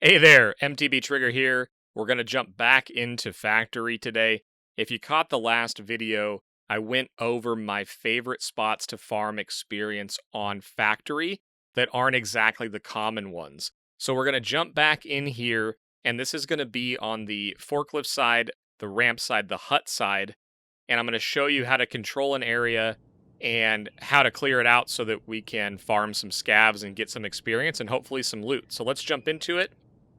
Hey there, MTB Trigger here. We're going to jump back into Factory today. If you caught the last video, I went over my favorite spots to farm experience on Factory that aren't exactly the common ones. So we're going to jump back in here, and this is going to be on the forklift side, the ramp side, the hut side, and I'm going to show you how to control an area and how to clear it out so that we can farm some scavs and get some experience and hopefully some loot. So let's jump into it.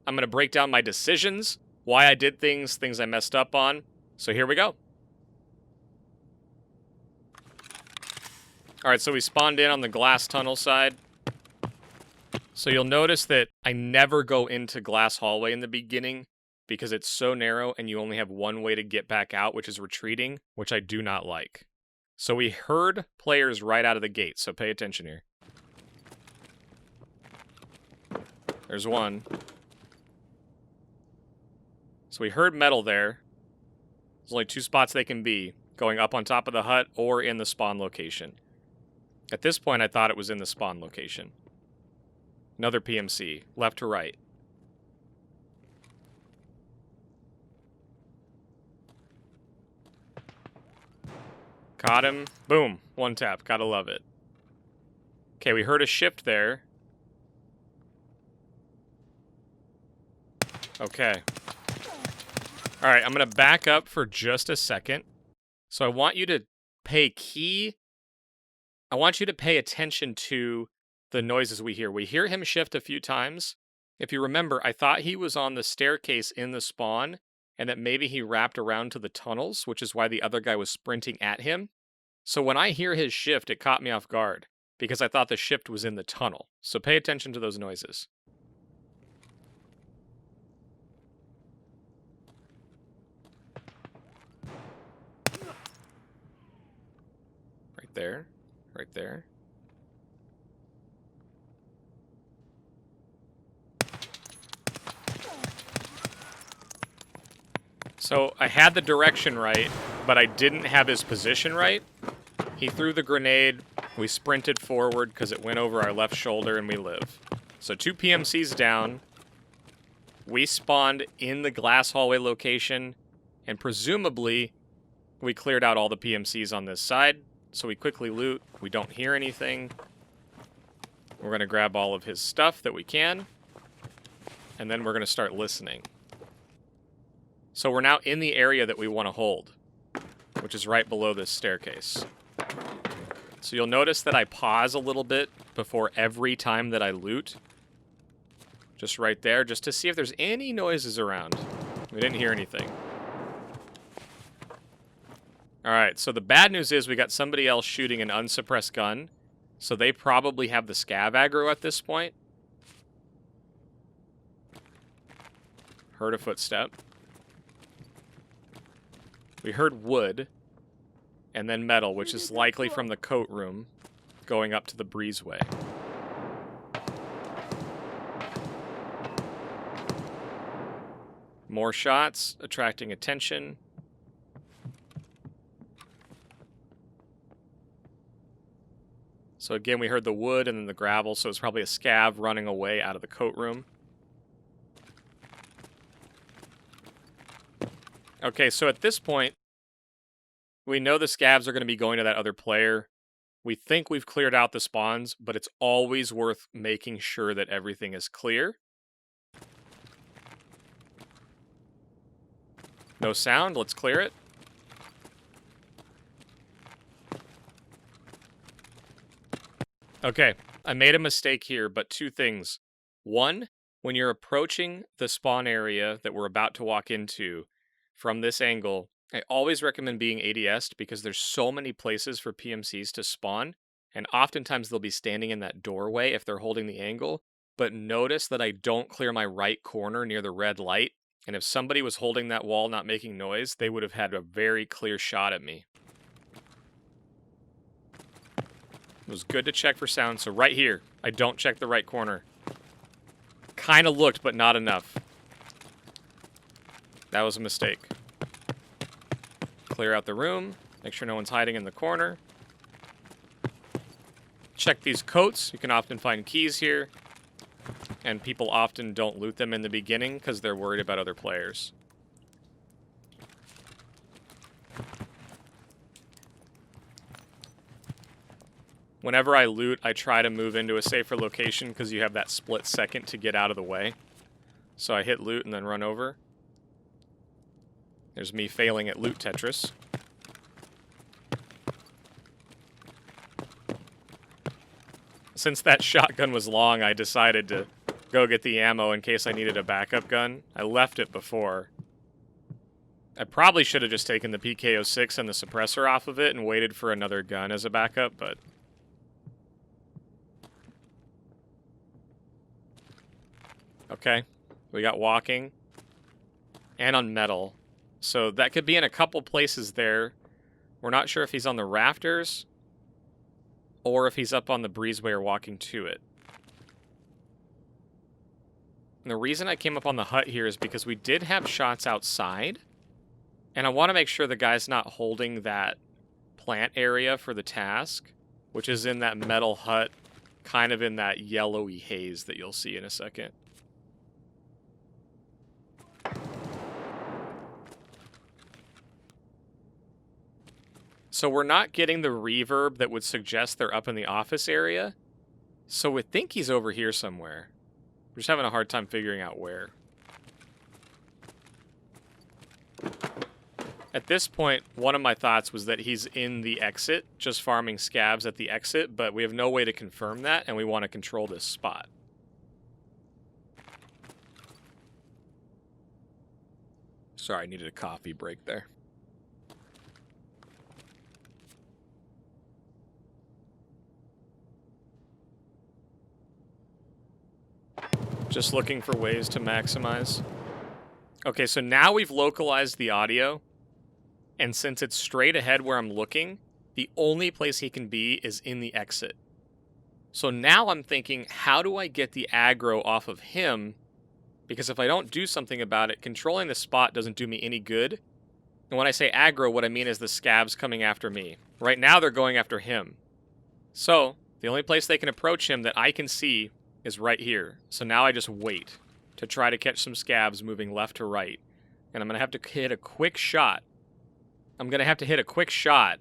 I'm going to break down my decisions, why I did things I messed up on. So here we go. All right, so we spawned in on the glass tunnel side. So you'll notice that I never go into glass hallway in the beginning because it's so narrow and you only have one way to get back out, which is retreating, which I do not like. So we heard players right out of the gate, so pay attention here. There's one. So we heard metal there. There's only two spots they can be, going up on top of the hut or in the spawn location. At this point, I thought it was in the spawn location. Another PMC, left to right. Caught him. Boom. One tap. Gotta love it. Okay, we heard a shift there. Okay. Alright, I'm going to back up for just a second. So I want you to pay attention to the noises we hear. We hear him shift a few times. If you remember, I thought he was on the staircase in the spawn, and that maybe he wrapped around to the tunnels, which is why the other guy was sprinting at him. So when I hear his shift, it caught me off guard, because I thought the shift was in the tunnel. So pay attention to those noises. Right there. Right there. So I had the direction right, but I didn't have his position right. He threw the grenade, we sprinted forward because it went over our left shoulder, and we live. So 2 PMCs down. We spawned in the glass hallway location, and presumably we cleared out all the PMCs on this side. So we quickly loot. We don't hear anything. We're going to grab all of his stuff that we can, and then we're going to start listening. So we're now in the area that we want to hold, which is right below this staircase. So you'll notice that I pause a little bit before every time that I loot. Just right there, just to see if there's any noises around. We didn't hear anything. Alright, so the bad news is we got somebody else shooting an unsuppressed gun. So they probably have the scav aggro at this point. Heard a footstep. We heard wood, and then metal, which is likely from the coat room, going up to the breezeway. More shots, attracting attention. So again, we heard the wood and then the gravel, so it's probably a scav running away out of the coat room. Okay, so at this point, we know the scavs are going to be going to that other player. We think we've cleared out the spawns, but it's always worth making sure that everything is clear. No sound, let's clear it. Okay, I made a mistake here, but 2 things. 1, when you're approaching the spawn area that we're about to walk into, from this angle, I always recommend being ADS'd because there's so many places for PMCs to spawn, and oftentimes they'll be standing in that doorway if they're holding the angle, but notice that I don't clear my right corner near the red light, and if somebody was holding that wall not making noise, they would have had a very clear shot at me. It was good to check for sound, so right here, I don't check the right corner. Kinda looked, but not enough. That was a mistake. Clear out the room. Make sure no one's hiding in the corner. Check these coats. You can often find keys here. and people often don't loot them in the beginning because they're worried about other players. Whenever I loot, I try to move into a safer location because you have that split second to get out of the way. So I hit loot and then run over. There's me failing at loot Tetris. Since that shotgun was long, I decided to go get the ammo in case I needed a backup gun. I left it before. I probably should have just taken the PK06 and the suppressor off of it and waited for another gun as a backup, but... Okay, we got walking and on metal. So that could be in a couple places there. We're not sure if he's on the rafters or if he's up on the breezeway walking to it. And the reason I came up on the hut here is because we did have shots outside, and I want to make sure the guy's not holding that plant area for the task, which is in that metal hut, kind of in that yellowy haze that you'll see in a second. So we're not getting the reverb that would suggest they're up in the office area. So we think he's over here somewhere. We're just having a hard time figuring out where. At this point, one of my thoughts was that he's in the exit, just farming scavs at the exit, but we have no way to confirm that, and we want to control this spot. Sorry, I needed a coffee break there. Just looking for ways to maximize. Okay, so now we've localized the audio, and since it's straight ahead where I'm looking, the only place he can be is in the exit. So now I'm thinking, how do I get the aggro off of him? Because if I don't do something about it, controlling the spot doesn't do me any good. And when I say aggro, what I mean is the scavs coming after me. Right now they're going after him. So the only place they can approach him that I can see is right here. So now I just wait to try to catch some scavs moving left to right. And I'm going to have to hit a quick shot. I'm going to have to hit a quick shot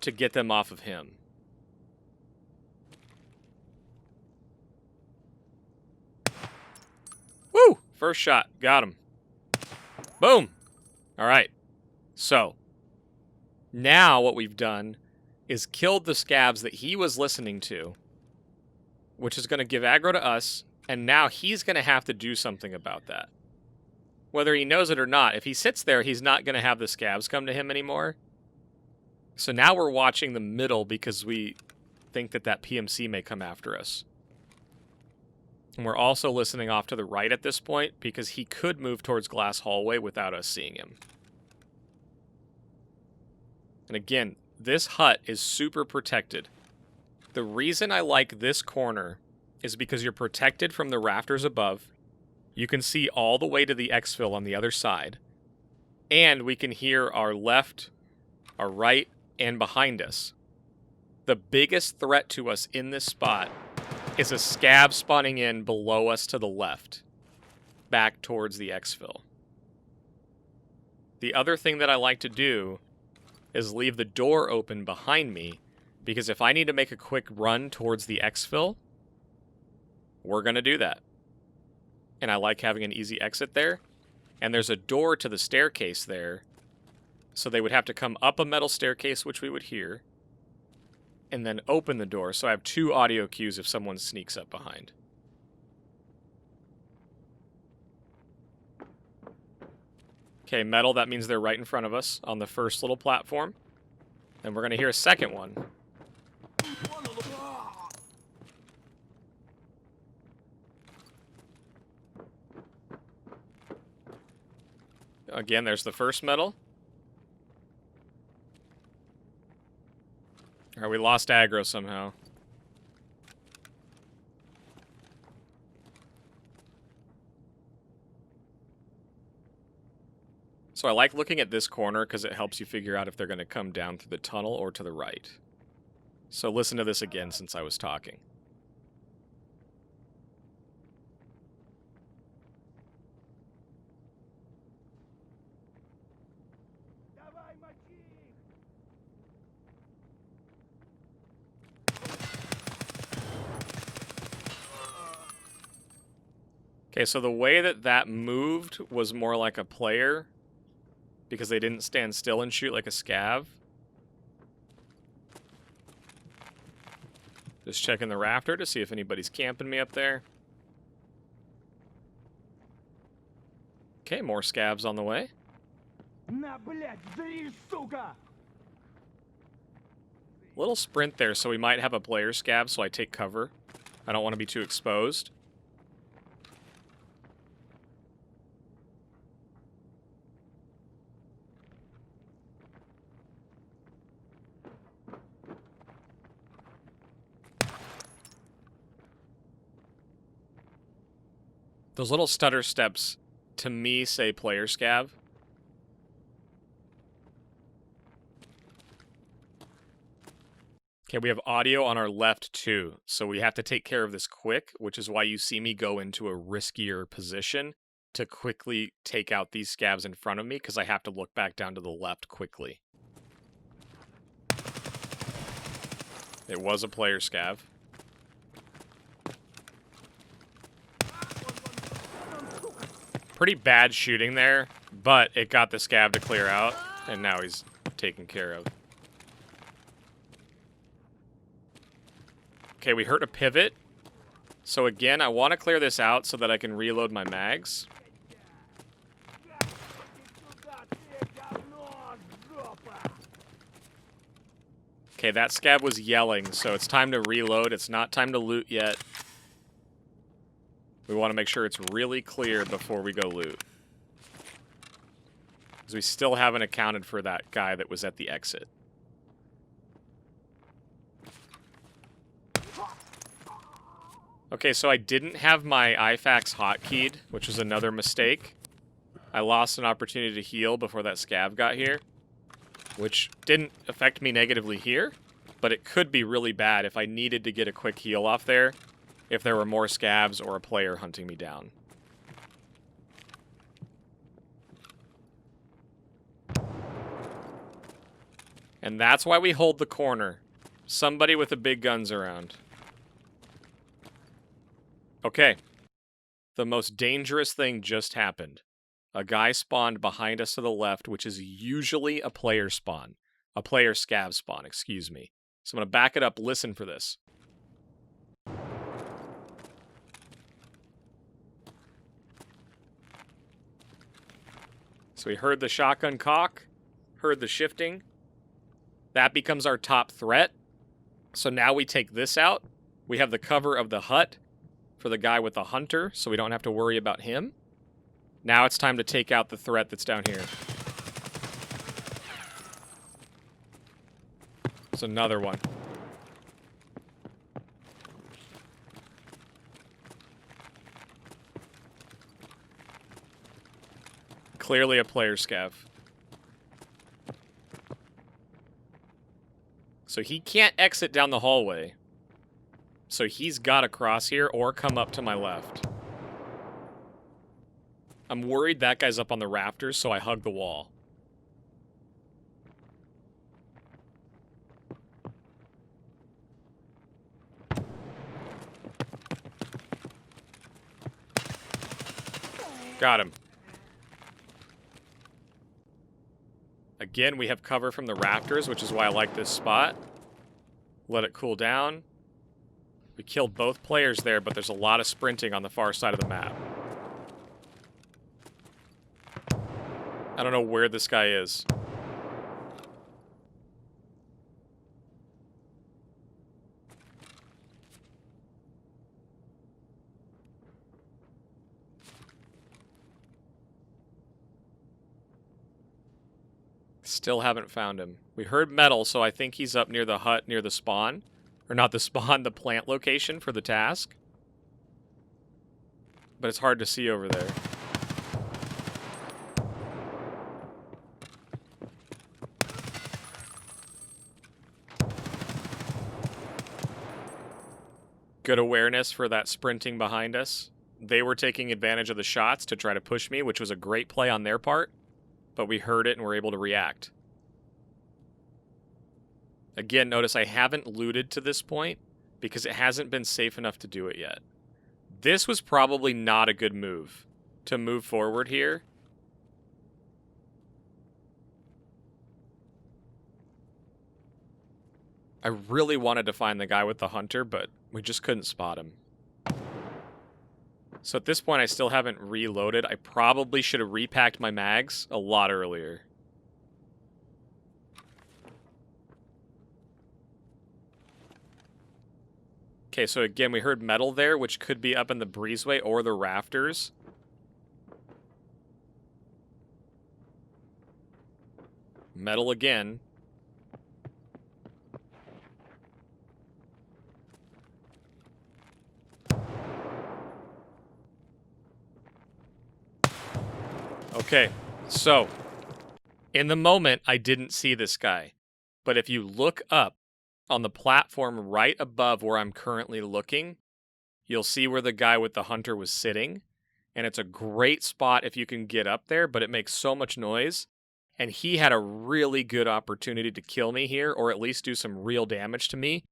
to get them off of him. Woo! First shot. Got him. Boom! Alright. So, now what we've done is killed the scavs that he was listening to, which is going to give aggro to us, and now he's going to have to do something about that. Whether he knows it or not, if he sits there, he's not going to have the scavs come to him anymore. So now we're watching the middle because we think that that PMC may come after us. And we're also listening off to the right at this point because he could move towards glass hallway without us seeing him. And again, this hut is super protected. The reason I like this corner is because you're protected from the rafters above. You can see all the way to the EXFIL on the other side. And we can hear our left, our right, and behind us. The biggest threat to us in this spot is a scav spawning in below us to the left, back towards the EXFIL. The other thing that I like to do is leave the door open behind me, because if I need to make a quick run towards the EXFIL, we're going to do that. And I like having an easy exit there. And there's a door to the staircase there, so they would have to come up a metal staircase, which we would hear, and then open the door, so I have 2 audio cues if someone sneaks up behind. Okay, metal, that means they're right in front of us on the first little platform. And we're going to hear a second one. Again, there's the first metal. Alright, we lost aggro somehow. So I like looking at this corner because it helps you figure out if they're going to come down through the tunnel or to the right. So listen to this again since I was talking. Okay, so the way that moved was more like a player, because they didn't stand still and shoot like a scav. Just checking the rafter to see if anybody's camping me up there. Okay, more scavs on the way. Little sprint there, so we might have a player scav, so I take cover. I don't want to be too exposed. Those little stutter steps, to me, say player scav. Okay, we have audio on our left too, so we have to take care of this quick, which is why you see me go into a riskier position to quickly take out these scavs in front of me, because I have to look back down to the left quickly. It was a player scav. Pretty bad shooting there, but it got the scav to clear out, and now he's taken care of. Okay, we heard a pivot. So again, I want to clear this out so that I can reload my mags. Okay, that scav was yelling, so it's time to reload. It's not time to loot yet. We want to make sure it's really clear before we go loot. Because we still haven't accounted for that guy that was at the exit. Okay, so I didn't have my IFAKs hotkeyed, which was another mistake. I lost an opportunity to heal before that scav got here, which didn't affect me negatively here, but it could be really bad if I needed to get a quick heal off there, if there were more scavs or a player hunting me down. And that's why we hold the corner. Somebody with the big guns around. Okay. The most dangerous thing just happened. A guy spawned behind us to the left, which is usually a player spawn. A player scav spawn, excuse me. So I'm going to back it up, listen for this. So we heard the shotgun cock, heard the shifting. That becomes our top threat. So now we take this out. We have the cover of the hut for the guy with the hunter, so we don't have to worry about him. Now it's time to take out the threat that's down here. It's another one. Clearly a player scav. So he can't exit down the hallway. So he's got to cross here or come up to my left. I'm worried that guy's up on the rafters, so I hug the wall. Got him. Again, we have cover from the rafters, which is why I like this spot. Let it cool down. We killed both players there, but there's a lot of sprinting on the far side of the map. I don't know where this guy is. Still haven't found him. We heard metal, so I think he's up near the hut, near the spawn. Or not the spawn, the plant location for the task. But it's hard to see over there. Good awareness for that sprinting behind us. They were taking advantage of the shots to try to push me, which was a great play on their part. But we heard it and were able to react. Again, notice I haven't looted to this point because it hasn't been safe enough to do it yet. this was probably not a good move to move forward here. I really wanted to find the guy with the hunter, but we just couldn't spot him. So at this point, I still haven't reloaded. I probably should have repacked my mags a lot earlier. Okay, so again, we heard metal there, which could be up in the breezeway or the rafters. Metal again. Okay, so in the moment, I didn't see this guy. But if you look up on the platform right above where I'm currently looking, you'll see where the guy with the hunter was sitting. And it's a great spot if you can get up there, but it makes so much noise. And he had a really good opportunity to kill me here, or at least do some real damage to me.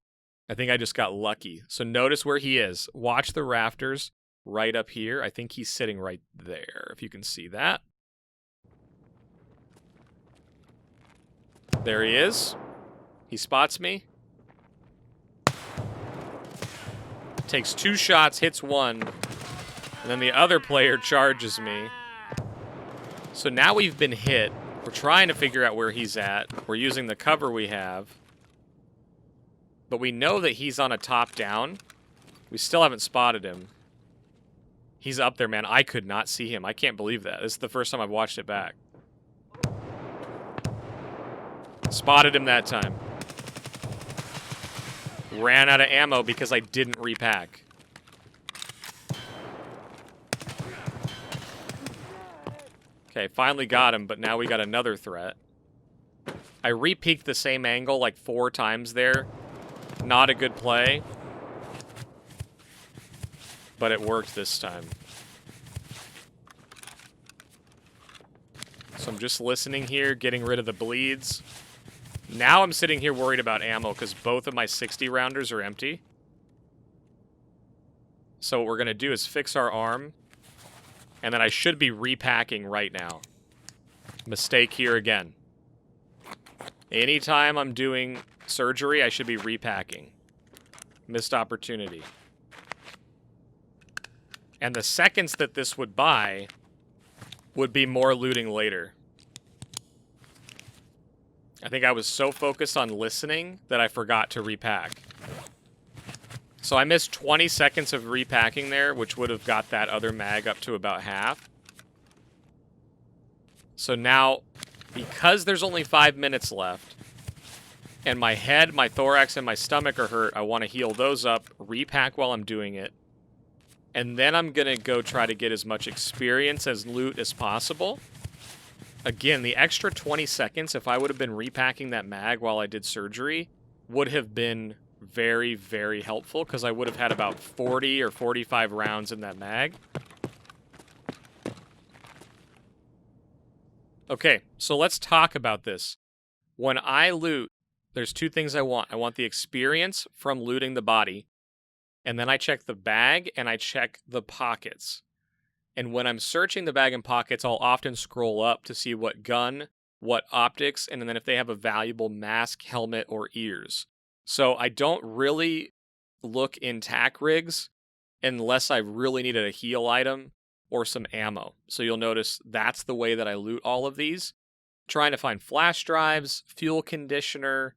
I think I just got lucky. So notice where he is. Watch the rafters right up here. I think he's sitting right there, if you can see that. There he is. He spots me. Takes 2 shots, hits 1. And then the other player charges me. So now we've been hit. We're trying to figure out where he's at. We're using the cover we have. But we know that he's on a top-down. We still haven't spotted him. He's up there, man. I could not see him. I can't believe that. This is the first time I've watched it back. Spotted him that time. Ran out of ammo because I didn't repack. Okay, finally got him, but now we got another threat. I re-peeked the same angle like 4 times there. Not a good play. But it worked this time. So I'm just listening here, getting rid of the bleeds. Now I'm sitting here worried about ammo because both of my 60 rounders are empty. So what we're going to do is fix our arm. And then I should be repacking right now. Mistake here again. Anytime I'm doing surgery, I should be repacking. Missed opportunity. And the seconds that this would buy would be more looting later. I think I was so focused on listening that I forgot to repack. So I missed 20 seconds of repacking there, which would have got that other mag up to about half. So now, because there's only 5 minutes left, and my head, my thorax, and my stomach are hurt, I want to heal those up, repack while I'm doing it, and then I'm going to go try to get as much experience as loot as possible. Again, the extra 20 seconds, if I would have been repacking that mag while I did surgery, would have been very, very helpful, because I would have had about 40 or 45 rounds in that mag. Okay, so let's talk about this. When I loot, there's 2 things I want. I want the experience from looting the body, and then I check the bag, and I check the pockets. And when I'm searching the bag and pockets, I'll often scroll up to see what gun, what optics, and then if they have a valuable mask, helmet, or ears. So I don't really look in tac rigs unless I really needed a heal item or some ammo. So you'll notice that's the way that I loot all of these. Trying to find flash drives, fuel conditioner,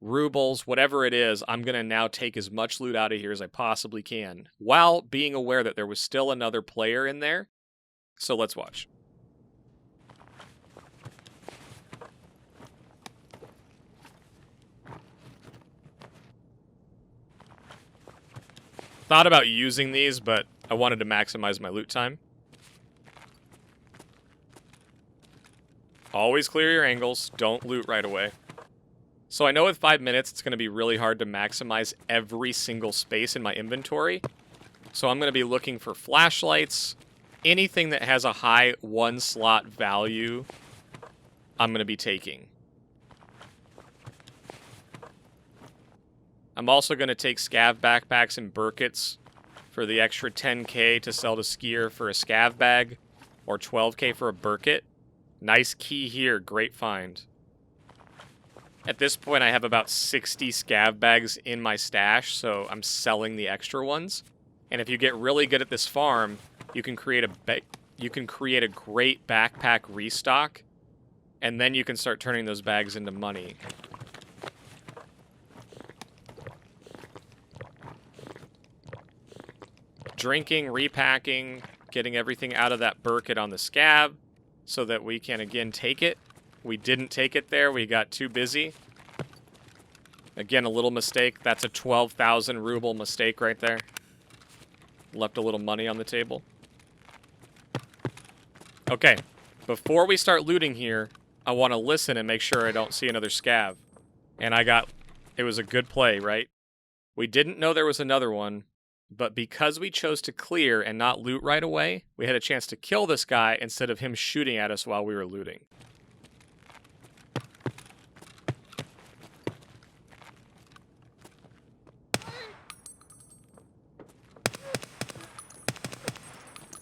rubles, whatever it is, I'm going to now take as much loot out of here as I possibly can, while being aware that there was still another player in there. So let's watch. Thought about using these, but I wanted to maximize my loot time. Always clear your angles. Don't loot right away. So I know with 5 minutes, it's going to be really hard to maximize every single space in my inventory. So I'm going to be looking for flashlights. Anything that has a high 1-slot value, I'm going to be taking. I'm also going to take scav backpacks and burkets for the extra 10k to sell to Skier for a scav bag, or 12k for a Burkett. Nice key here, great find. At this point, I have about 60 scav bags in my stash, so I'm selling the extra ones. And if you get really good at this farm, you can create a great backpack restock, and then you can start turning those bags into money. Drinking, repacking, getting everything out of that Burkett on the scav so that we can again take it. We didn't take it there, we got too busy. Again, a little mistake. That's a 12,000 ruble mistake right there. Left a little money on the table. Okay, before we start looting here, I want to listen and make sure I don't see another scav. And it was a good play, right? We didn't know there was another one, but because we chose to clear and not loot right away, we had a chance to kill this guy instead of him shooting at us while we were looting.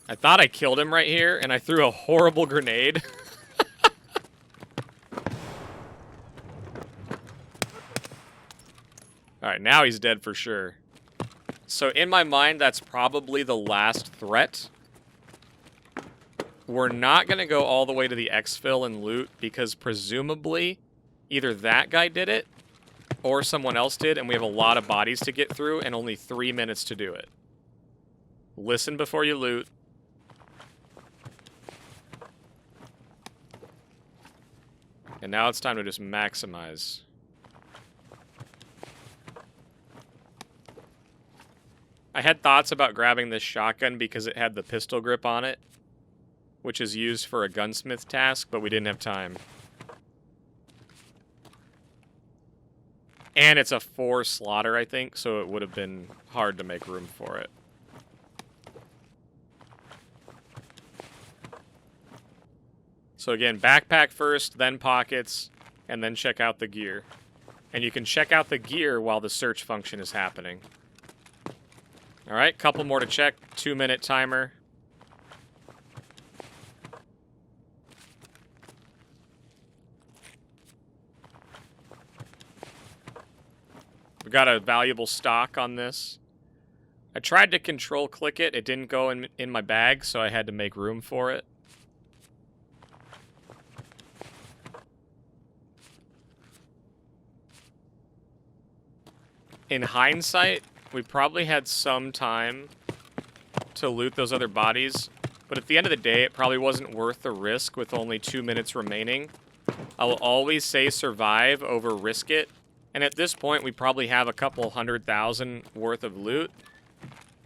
I thought I killed him right here, and I threw a horrible grenade. Alright, now he's dead for sure. So in my mind, that's probably the last threat. We're not going to go all the way to the EXFIL and loot, because presumably either that guy did it, or someone else did, and we have a lot of bodies to get through, and only 3 minutes to do it. Listen before you loot. And now it's time to just maximize. I had thoughts about grabbing this shotgun because it had the pistol grip on it, which is used for a gunsmith task, but we didn't have time. And it's a 4 slaughter, I think, so it would have been hard to make room for it. So again, backpack first, then pockets, and then check out the gear. And you can check out the gear while the search function is happening. Alright, couple more to check. 2-minute timer. We got a valuable stock on this. I tried to control click it. It didn't go in my bag, so I had to make room for it. In hindsight, we probably had some time to loot those other bodies, but at the end of the day, it probably wasn't worth the risk with only 2 minutes remaining. I will always say survive over risk it, and at this point, we probably have a couple 100,000 worth of loot,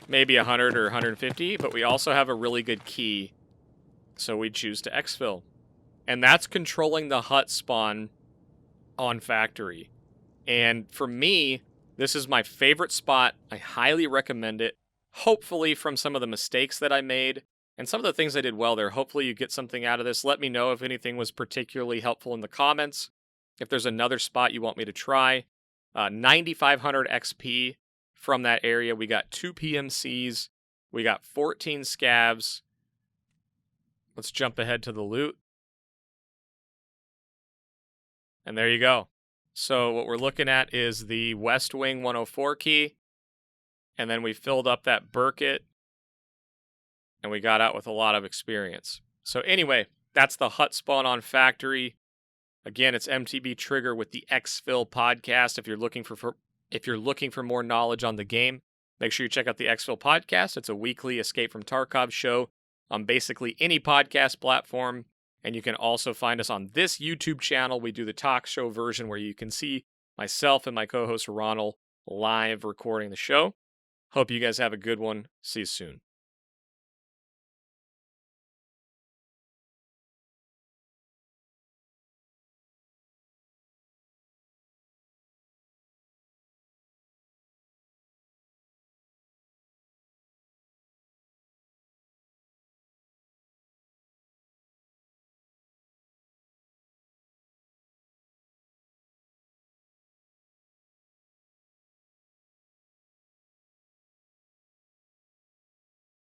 maybe 100 or 150, but we also have a really good key, so we choose to exfil. And that's controlling the hut spawn on factory. And for me, this is my favorite spot. I highly recommend it. Hopefully from some of the mistakes that I made and some of the things I did well there, hopefully you get something out of this. Let me know if anything was particularly helpful in the comments. If there's another spot you want me to try. 9,500 XP from that area. We got 2 PMCs. We got 14 scavs. Let's jump ahead to the loot. And there you go. So what we're looking at is the West Wing 104 key, and then we filled up that Burkett, and we got out with a lot of experience. So anyway, that's the hut spawn on factory. Again, it's MTB Trigger with the EXFIL podcast. If you're looking for more knowledge on the game, make sure you check out the EXFIL podcast. It's a weekly Escape from Tarkov show on basically any podcast platform. And you can also find us on this YouTube channel. We do the talk show version where you can see myself and my co-host Ronald live recording the show. Hope you guys have a good one. See you soon.